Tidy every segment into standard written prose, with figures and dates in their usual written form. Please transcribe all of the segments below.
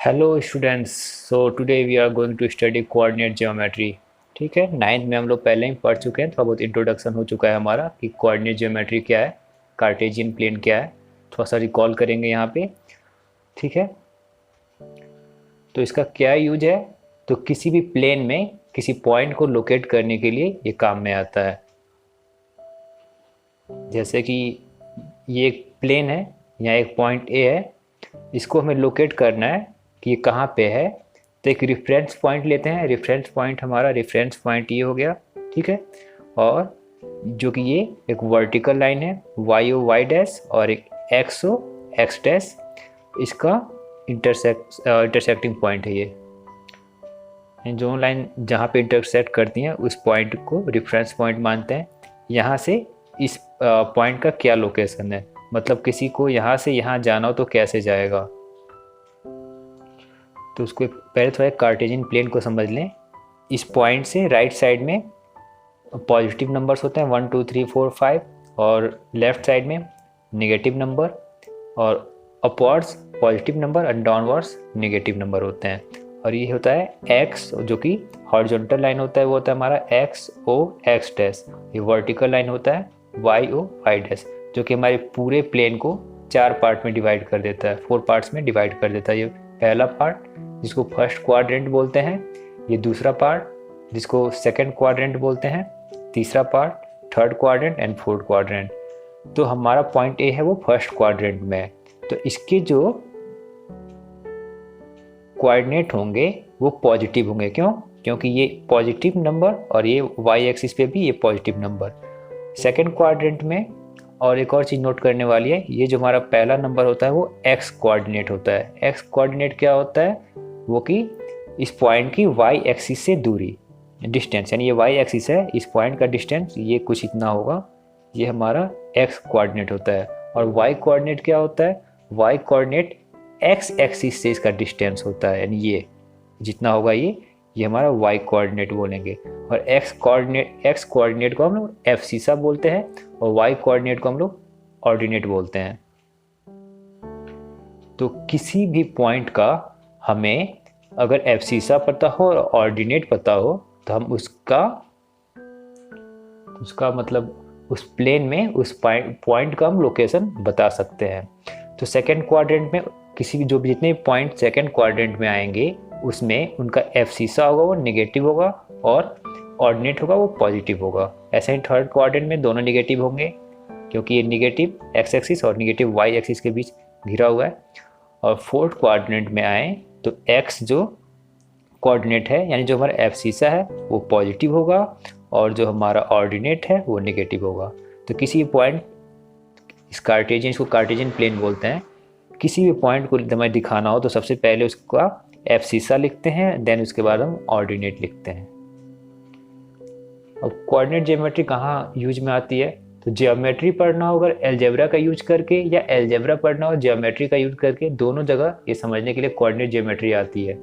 Hello students. So today we are going to study coordinate geometry. ठीक है, ninth में हम लोग पहले ही पढ़ चुके हैं, थोड़ा बहुत इंट्रोडक्शन हो चुका है हमारा कि कोऑर्डिनेट ज्योमेट्री क्या है, कार्टेशियन प्लेन क्या है। थोड़ा सा रिकॉल करेंगे यहाँ पे। ठीक है, तो इसका क्या यूज है, तो किसी भी प्लेन में किसी पॉइंट को लोकेट करने के लिए ये काम में आता है। जैसे कि ये एक प्लेन है, यहाँ एक पॉइंट ए है, इसको हमें लोकेट करना है कि ये कहाँ पे है। तो एक रेफरेंस पॉइंट लेते हैं, रेफरेंस पॉइंट हमारा रेफरेंस पॉइंट ये हो गया। ठीक है, और जो कि ये एक वर्टिकल लाइन है वाई ओ वाई डैश और एक एक्स ओ एक्स डैश, इसका इंटरसेक्टिंग पॉइंट है ये। जो लाइन जहाँ पे इंटरसेक्ट करती हैं उस पॉइंट को रेफरेंस पॉइंट मानते हैं। यहाँ से इस पॉइंट का क्या लोकेशन है, मतलब किसी को यहाँ से यहाँ जाना हो तो कैसे जाएगा। तो उसको पहले थोड़ा कार्टेशियन प्लेन को समझ लें। इस पॉइंट से राइट साइड में पॉजिटिव नंबर्स होते हैं 1 2 3 4 5, और लेफ्ट साइड में नेगेटिव नंबर, और अपवर्ड्स पॉजिटिव नंबर और डाउनवर्ड्स नेगेटिव नंबर होते हैं। और ये होता है एक्स, जो कि हॉरिजॉन्टल लाइन होता है वो होता है हमारा एक्स ओ एक्स डैश। ये वर्टिकल लाइन होता है वाई ओ वाई डैश, जो कि हमारे पूरे प्लेन को 4 पार्ट में डिवाइड कर देता है, 4 पार्ट्स में डिवाइड कर देता है। ये पहला पार्ट जिसको फर्स्ट क्वाड्रेंट बोलते हैं, ये दूसरा पार्ट जिसको सेकंड क्वाड्रेंट बोलते हैं, तीसरा part third quadrant and fourth quadrant. तो हमारा पॉइंट ए है वो फर्स्ट क्वाड्रेंट में है, तो इसके जो कोऑर्डिनेट होंगे वो पॉजिटिव होंगे। क्यों? क्योंकि ये पॉजिटिव नंबर और ये वाई एक्सिस पे भी ये पॉजिटिव नंबर। सेकंड क्वाड्रेंट में और एक और चीज़ नोट करने वाली है, ये जो हमारा पहला नंबर होता है वो एक्स कोऑर्डिनेट होता है। एक्स कोऑर्डिनेट क्या होता है, वो कि इस पॉइंट की वाई एक्सिस से दूरी, डिस्टेंस, यानी ये वाई एक्सिस है, इस पॉइंट का डिस्टेंस ये कुछ इतना होगा, ये हमारा एक्स कोऑर्डिनेट होता है। और वाई कोऑर्डिनेट क्या होता है, वाई कोऑर्डिनेट एक्स एक्सिस से इसका डिस्टेंस होता है, यानी ये जितना होगा ये हमारा वाई कोऑर्डिनेट बोलेंगे। और एक्स कोऑर्डिनेट को हम लोग एफसीसा बोलते हैं, और वाई कोऑर्डिनेट को हम लोग ऑर्डिनेट बोलते हैं। तो किसी भी पॉइंट का हमें अगर एफसीसा पता हो और ऑर्डिनेट पता हो तो हम उसका मतलब उस प्लेन में उस पॉइंट का हम लोकेशन बता सकते हैं। तो सेकंड क्वाड्रेंट में किसी भी जो भी जितने पॉइंट सेकंड क्वाड्रेंट में आएंगे उसमें उनका एफसीसा होगा वो नेगेटिव होगा, और ऑर्डिनेट होगा वो पॉजिटिव होगा। ऐसे ही थर्ड क्वाड्रेंट में दोनों नेगेटिव होंगे, क्योंकि ये नेगेटिव एक्स एक्सिस और नेगेटिव वाई एक्सिस के बीच घिरा हुआ है। और फोर्थ क्वाड्रेंट में आए तो एक्स जो कोऑर्डिनेट है, यानी जो हमारा एफसीसा है वो पॉजिटिव होगा, और जो हमारा ऑर्डिनेट है वो नेगेटिव होगा। तो किसी भी पॉइंट, इस कार्टेशियन, इसको कार्टेशियन प्लेन बोलते हैं, किसी भी पॉइंट को हमें दिखाना हो तो सबसे पहले उसका एफसीसा लिखते हैं, देन उसके बाद हम ऑर्डिनेट लिखते हैं। अब कोऑर्डिनेट ज्योमेट्री कहाँ यूज में आती है, तो ज्योमेट्री पढ़ना हो अगर एलजेब्रा का यूज करके, या एलजेब्रा पढ़ना हो ज्योमेट्री का यूज करके, दोनों जगह ये समझने के लिए कोऑर्डिनेट ज्योमेट्री आती है।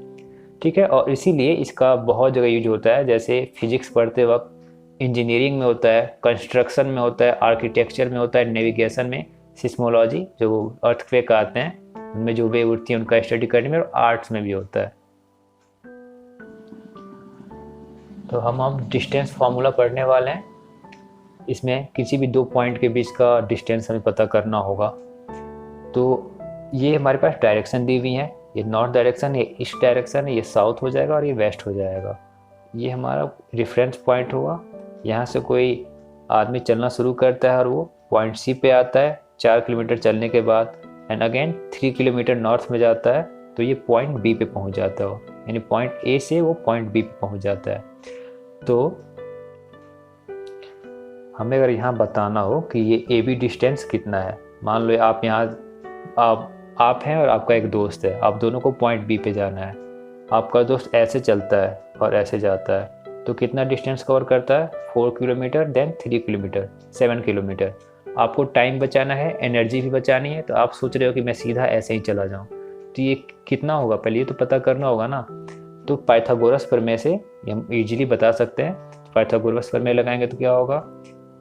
ठीक है, और इसीलिए इसका बहुत जगह यूज होता है, जैसे फिजिक्स पढ़ते वक्त, इंजीनियरिंग में होता है, कंस्ट्रक्शन में होता है, आर्किटेक्चर में होता है, नेविगेशन में, सिस्मोलॉजी जो अर्थक्वेक आते हैं उनमें जो वेव उठती है उनका स्टडी करने में, और आर्ट्स में भी होता है। तो हम डिस्टेंस फार्मूला पढ़ने वाले हैं। इसमें किसी भी दो पॉइंट के बीच का डिस्टेंस हमें पता करना होगा। तो ये हमारे पास डायरेक्शन दी हुई है, ये नॉर्थ डायरेक्शन, ये ईस्ट डायरेक्शन है, ये साउथ हो जाएगा और ये वेस्ट हो जाएगा। ये हमारा रेफरेंस पॉइंट होगा। यहाँ से कोई आदमी चलना शुरू करता है और वो पॉइंट सी पे आता है 4 किलोमीटर चलने के बाद, एंड अगेन 3 किलोमीटर नॉर्थ में जाता है तो ये पॉइंट बी पे पहुँच जाता हो, यानी पॉइंट ए से वो पॉइंट बी पे पहुँच जाता है। तो हमें अगर यहाँ बताना हो कि ये ए बी डिस्टेंस कितना है, मान लो आप यहाँ आप हैं और आपका एक दोस्त है, आप दोनों को पॉइंट बी पे जाना है। आपका दोस्त ऐसे चलता है और ऐसे जाता है, तो कितना डिस्टेंस कवर करता है, 4 किलोमीटर, देन 3 किलोमीटर, 7 किलोमीटर। आपको टाइम बचाना है, एनर्जी भी बचानी है, तो आप सोच रहे हो कि मैं सीधा ऐसे ही चला जाऊँ, तो ये कितना होगा, पहले ये तो पता करना होगा ना। तो पाइथागोरस प्रमेय से हम इजीली बता सकते हैं। पाइथागोरस प्रमेय लगाएंगे तो क्या होगा,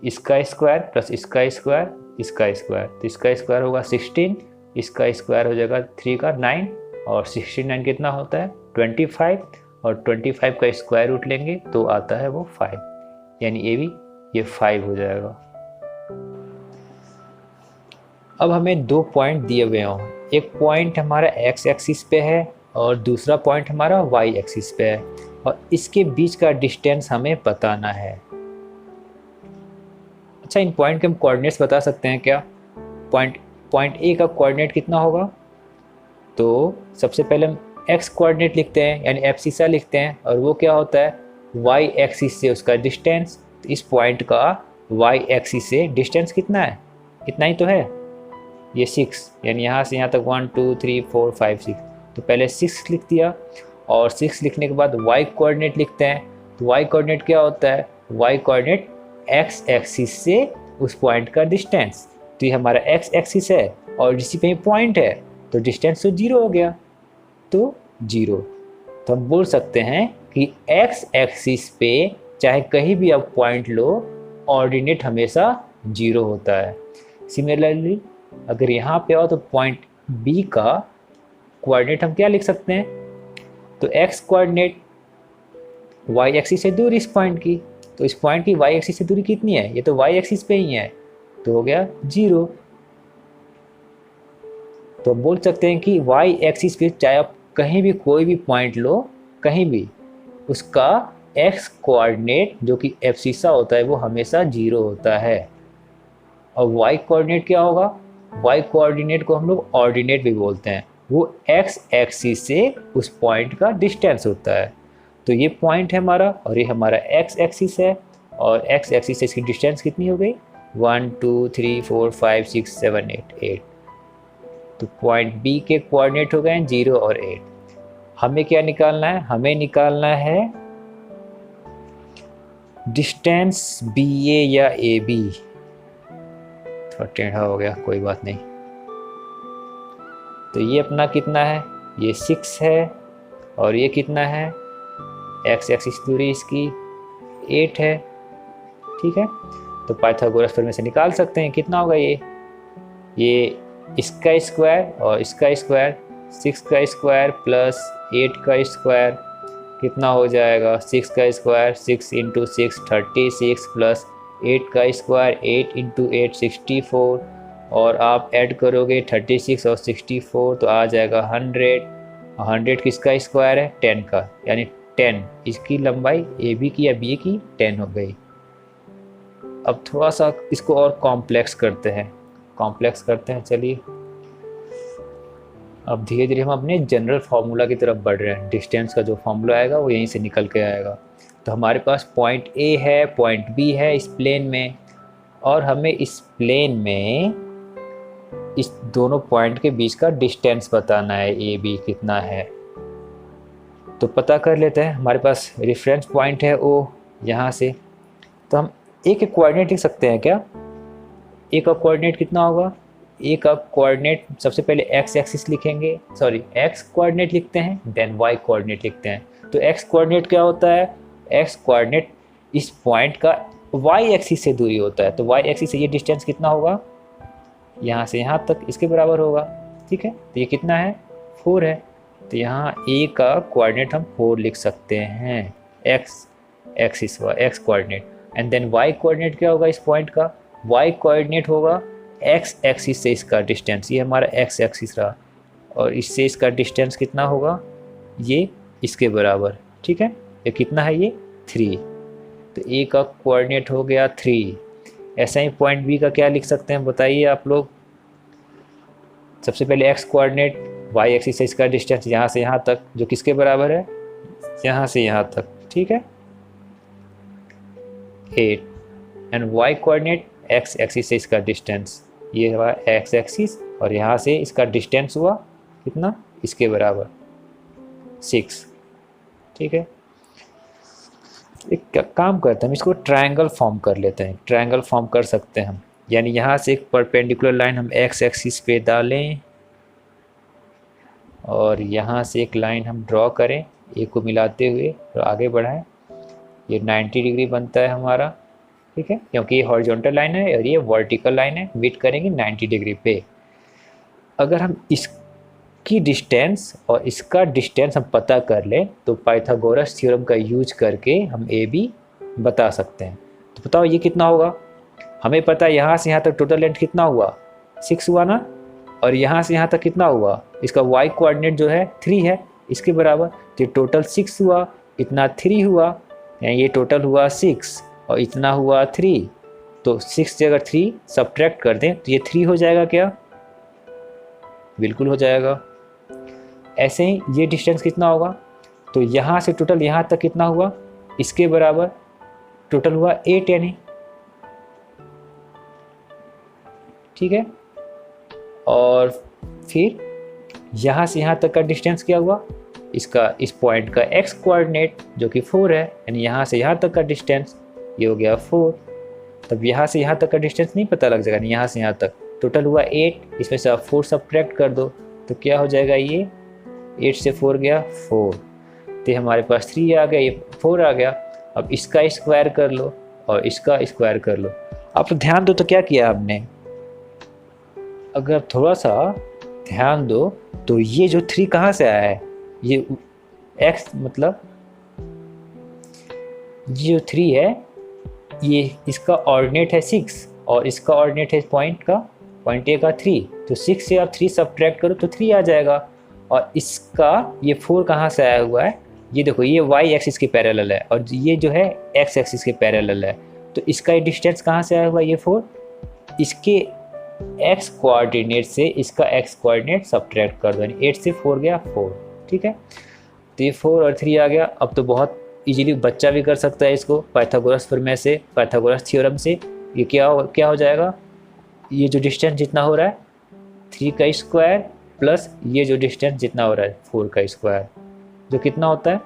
इसका स्क्वायर प्लस इसका स्क्वायर, इसका स्क्वायर, तो इसका स्क्वायर होगा 16, इसका स्क्वायर हो जाएगा 3 का 9, और 69 कितना होता है 25, और 25 का स्क्वायर रूट लेंगे तो आता है वो 5, यानी ए बी ये 5 हो जाएगा। अब हमें 2 पॉइंट दिए हुए हों, एक पॉइंट हमारा एक्स एक्सिस पे है और दूसरा पॉइंट हमारा वाई एक्सिस पे है, और इसके बीच का डिस्टेंस हमें बताना है। अच्छा, इन पॉइंट के हम कोऑर्डिनेट्स बता सकते हैं क्या? पॉइंट ए का कोऑर्डिनेट कितना होगा? तो सबसे पहले हम एक्स कोऑर्डिनेट लिखते हैं, यानी एब्सिसा लिखते हैं, और वो क्या होता है वाई एक्सिस से उसका डिस्टेंस। तो इस पॉइंट का वाई एक्सिस से डिस्टेंस कितना है? इतना ही तो है, ये 6, यानी यहाँ से यहाँ तक 1 2 3 4 5 6, तो पहले 6 लिख दिया, और 6 लिखने के बाद वाई कोऑर्डिनेट लिखते हैं। तो वाई कोऑर्डिनेट क्या होता है? वाई कोऑर्डिनेट एक्स एक्सिस से उस पॉइंट का डिस्टेंस। तो ये हमारा एक्स एक्सिस है और इसी पे पॉइंट है, तो डिस्टेंस तो 0 हो गया, तो 0। तो हम बोल सकते हैं कि एक्स एक्सिस पे चाहे कहीं भी आप पॉइंट लो, ऑर्डिनेट हमेशा 0 होता है। सिमिलरली अगर यहाँ पे आओ तो पॉइंट बी का कोऑर्डिनेट हम क्या लिख सकते हैं? तो एक्स कोऑर्डिनेट वाई एक्सिस से दूर इस पॉइंट की, तो इस पॉइंट की वाई एक्सिस से दूरी कितनी है? ये तो वाई एक्सिस पे ही है, तो हो गया 0। तो बोल सकते हैं कि वाई एक्सिस पे चाहे आप कहीं भी कोई भी पॉइंट लो, कहीं भी, उसका एक्स कोऑर्डिनेट जो कि एब्सिसा होता है वो हमेशा 0 होता है। और वाई कोऑर्डिनेट क्या होगा? वाई कोऑर्डिनेट को हम लोग ऑर्डिनेट भी बोलते हैं, वो एक्स एक्सिस से उस पॉइंट का डिस्टेंस होता है। तो ये पॉइंट है हमारा, और ये हमारा एक्स एक्सिस है, और एक्स एक्सिस से इसकी डिस्टेंस कितनी हो गई? 1 2 3 4 5 6 7 8। तो पॉइंट बी के कोऑर्डिनेट हो गए 0 और 8। हमें क्या निकालना है? हमें निकालना है डिस्टेंस बी ए या ए बी। थोड़ा टेढ़ा हो गया, कोई बात नहीं। तो ये अपना कितना है? ये 6 है, और ये कितना है? एक्स एक्सिस दूरी इसकी 8 है, ठीक है। तो पाइथागोरस थ्योरम से निकाल सकते हैं कितना होगा ये इसका स्क्वायर और इसका स्क्वायर, 6 का स्क्वायर प्लस 8 का स्क्वायर कितना हो जाएगा? 6 का स्क्वायर 6 इंटू 6 36 प्लस 8 का स्क्वायर 8 इंटू 8 64, और आप ऐड करोगे 36 और 64 तो आ जाएगा 100। 100 किसका स्क्वायर है? 10 का, यानी 10 इसकी लंबाई ए बी की या बी की 10 हो गई। अब थोड़ा सा इसको और कॉम्प्लेक्स करते हैं, चलिए। अब धीरे धीरे हम अपने जनरल फार्मूला की तरफ बढ़ रहे हैं। डिस्टेंस का जो फार्मूला आएगा वो यहीं से निकल के आएगा। तो हमारे पास पॉइंट ए है, पॉइंट बी है इस प्लेन में, और हमें इस प्लेन में इस दोनों पॉइंट के बीच का डिस्टेंस बताना है, ए बी कितना है। तो पता कर लेते हैं। हमारे पास रेफरेंस पॉइंट है ओ, यहाँ से तो हम ए के कोऑर्डिनेट लिख सकते हैं क्या? ए का कोऑर्डिनेट कितना होगा? ए का कोऑर्डिनेट सबसे पहले एक्स एक्सिस लिखेंगे, सॉरी एक्स कोऑर्डिनेट लिखते हैं, देन वाई कोऑर्डिनेट लिखते हैं। तो एक्स कोऑर्डिनेट क्या होता है? एक्स कोऑर्डिनेट इस पॉइंट का वाई एक्सिस से दूरी होता है, तो वाई एक्सिस से ये डिस्टेंस कितना होगा? यहाँ से यहाँ तक इसके बराबर होगा, ठीक है। तो ये कितना है? 4 है। तो यहाँ ए का कोऑर्डिनेट हम 4 लिख सकते हैं, एक्स एक्सिस व x coordinate. And then y coordinate क्या होगा इस पॉइंट का? वाई कोऑर्डिनेट होगा एक्स एक्सिस से इसका डिस्टेंस, ये हमारा एक्स एक्सिस रहा, और इससे इसका डिस्टेंस कितना होगा? ये इसके बराबर, ठीक है। ये कितना है? ये 3। तो ए का कोऑर्डिनेट हो गया 3। ऐसा ही पॉइंट बी का क्या लिख सकते हैं बताइए आप लोग? सबसे पहले एक्स कोऑर्डिनेट वाई एक्सिस से इसका डिस्टेंस यहाँ से यहाँ तक, जो किसके बराबर है? यहाँ से यहाँ तक, ठीक है 8। And y coordinate x axis से इसका डिस्टेंस, ये हुआ एक्स एक्सिस, और यहाँ से इसका डिस्टेंस हुआ कितना? इसके बराबर 6, ठीक है। एक काम करते हैं, हम इसको ट्रायंगल फॉर्म कर लेते हैं। ट्रायंगल फॉर्म कर सकते हैं हम, यानी यहाँ से एक परपेंडिकुलर लाइन हम एक्स एक्सिस पे डालें, और यहाँ से एक लाइन हम ड्रॉ करें, ए को मिलाते हुए और आगे बढ़ाएं। ये 90 डिग्री बनता है हमारा, ठीक है, क्योंकि ये हॉरिजॉन्टल लाइन है और ये वर्टिकल लाइन है। मीट करेंगे 90 डिग्री पे। अगर हम इस की डिस्टेंस और इसका डिस्टेंस हम पता कर लें तो पाइथागोरस थ्योरम का यूज करके हम ए बी बता सकते हैं। तो बताओ ये कितना होगा। हमें पता है यहाँ से यहाँ तक टोटल लेंथ कितना हुआ 6 हुआ ना, और यहाँ से यहाँ तक कितना हुआ, इसका y कोऑर्डिनेट जो है 3 है इसके बराबर। तो ये टोटल 6 हुआ, इतना 3 हुआ, यानी ये टोटल हुआ 6 और इतना हुआ 3। तो 6 से अगर 3 सब्ट्रैक्ट कर दें तो ये 3 हो जाएगा क्या, बिल्कुल हो जाएगा। ऐसे ही ये डिस्टेंस कितना होगा, तो यहाँ से टोटल यहाँ तक कितना हुआ, इसके बराबर टोटल हुआ 8 यानी, ठीक है। और फिर यहाँ से यहाँ तक का डिस्टेंस क्या हुआ, इसका इस पॉइंट का x कोऑर्डिनेट जो कि 4 है, यानी यहाँ से यहाँ तक का डिस्टेंस ये हो गया 4। तब यहाँ से यहाँ तक का डिस्टेंस नहीं पता लग जाएगा, यहाँ से यहाँ तक टोटल हुआ 8, इसमें से आप 4 सब्ट्रैक्ट कर दो तो क्या हो जाएगा, ये 8 से 4 गया 4, तो हमारे पास 3 आ गया, ये 4 आ गया। अब इसका स्क्वायर कर लो और इसका स्क्वायर कर लो। आप ध्यान दो तो क्या किया आपने, अगर थोड़ा सा ध्यान दो तो ये जो 3 कहाँ से आया है, ये x मतलब ये जो 3 है ये इसका ऑर्डिनेट है 6 और इसका ऑर्डिनेट है पॉइंट A का 3। तो 6 से आप 3 सब्ट्रैक्ट करो तो 3 आ जाएगा। और इसका ये 4 कहाँ से आया हुआ है, ये देखो ये y एक्सिस के पैरेलल है और ये जो है x एक्सिस के पैरेलल है। तो इसका ये डिस्टेंस कहाँ से आया हुआ है, ये 4, इसके x कोऑर्डिनेट से इसका x कोऑर्डिनेट सब्ट्रैक्ट कर दो, यानी 8 से 4 गया 4, ठीक है। तो ये 4 और 3 आ गया। अब तो बहुत इजीली बच्चा भी कर सकता है इसको पाइथागोरस प्रमेय से, पाइथागोरस थ्योरम से। ये क्या हो जाएगा, ये जो डिस्टेंस जितना हो रहा है 3 का स्क्वायर प्लस ये जो डिस्टेंस जितना हो रहा है 4 का स्क्वायर, जो कितना होता है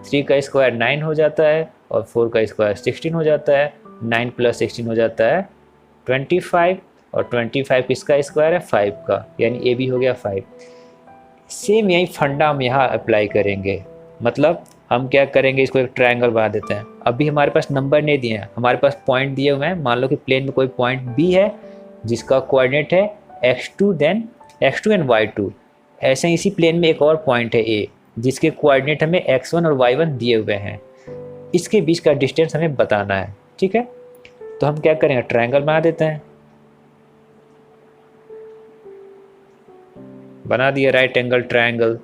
3 का स्क्वायर 9 हो जाता है और 4 का स्क्वायर 16 हो जाता है। 9 प्लस 16 हो जाता है 25 और 25 किसका स्क्वायर है 5 का, यानी ए बी हो गया 5। सेम यही फंडा हम यहाँ अप्लाई करेंगे। मतलब हम क्या करेंगे, इसको एक ट्रायंगल बना देते हैं। अभी हमारे पास नंबर नहीं दिए हैं, हमारे पास पॉइंट दिए हुए हैं। मान लो कि प्लेन में कोई पॉइंट बी है जिसका कोऑर्डिनेट है x2 एंड y2। ऐसे ही इसी प्लेन में एक और पॉइंट है a जिसके कोऑर्डिनेट हमें x1 और y1 दिए हुए हैं। इसके बीच का डिस्टेंस हमें बताना है, ठीक है। तो हम क्या करेंगे, ट्रायंगल बना देते हैं। बना दिया राइट एंगल ट्रायंगल।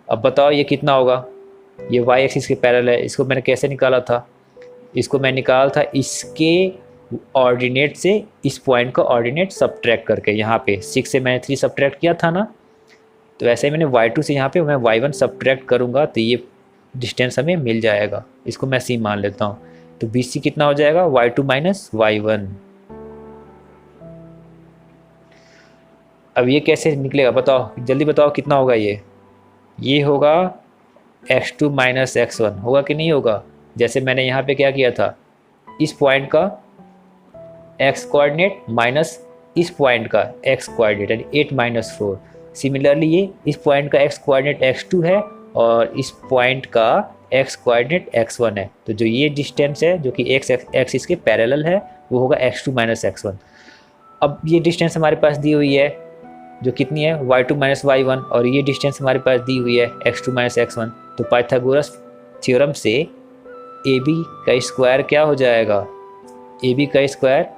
अब बताओ ये कितना होगा, ये y एक्सिस के पैरेलल है। इसको मैंने कैसे निकाला था, इसको मैं निकाला था इसके ऑर्डिनेट से इस पॉइंट का ऑर्डिनेट सब्ट्रैक्ट करके। यहाँ पे 6 से मैंने 3 सब्ट्रैक्ट किया था ना, तो ऐसे ही मैंने y2 से यहाँ पे मैं y1 सब्ट्रैक्ट करूँगा तो ये डिस्टेंस हमें मिल जाएगा। इसको मैं c मान लेता हूँ। तो BC कितना हो जाएगा, y2 माइनस y1। अब ये कैसे निकलेगा बताओ, जल्दी बताओ कितना होगा ये होगा x2 माइनस x1, होगा कि नहीं होगा। जैसे मैंने यहाँ पे क्या किया था, इस पॉइंट का x कोऑर्डिनेट माइनस इस पॉइंट का x कोऑर्डिनेट, यानी 8 माइनस 4। सिमिलरली ये इस पॉइंट का x कोऑर्डिनेट x2 है और इस पॉइंट का x कोऑर्डिनेट x1 है। तो जो ये डिस्टेंस है जो कि x एक्सिस के पैरेलल है वो होगा x2 माइनस x1। अब ये डिस्टेंस हमारे पास दी हुई है जो कितनी है, y2 माइनस y1, और ये डिस्टेंस हमारे पास दी हुई है x2 माइनस x1। तो पाइथागोरस थ्योरम से ए बी का स्क्वायर क्या हो जाएगा, ए बी का स्क्वायर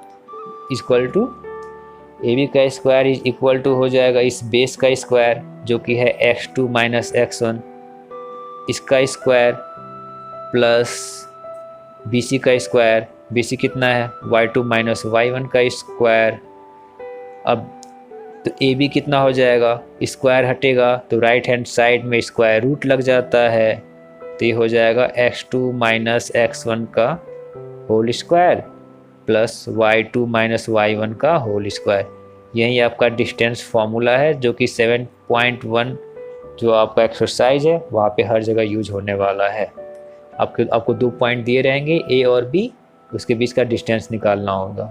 इक्वल टू हो जाएगा इस बेस का स्क्वायर जो कि है x2 माइनस x1, इसका स्क्वायर प्लस BC का स्क्वायर। BC कितना है, y2 माइनस y1 का स्क्वायर। अब तो AB कितना हो जाएगा, स्क्वायर हटेगा तो राइट हैंड साइड में स्क्वायर रूट लग जाता है, तो ये हो जाएगा x2 माइनस x1 का whole square plus y2 minus y1 का होल स्क्वायर। यही आपका डिस्टेंस फॉर्मूला है जो कि 7.1 जो आपका एक्सरसाइज है वहाँ पे हर जगह यूज होने वाला है। आपको 2 पॉइंट दिए रहेंगे A और B, उसके बीच का डिस्टेंस निकालना होगा।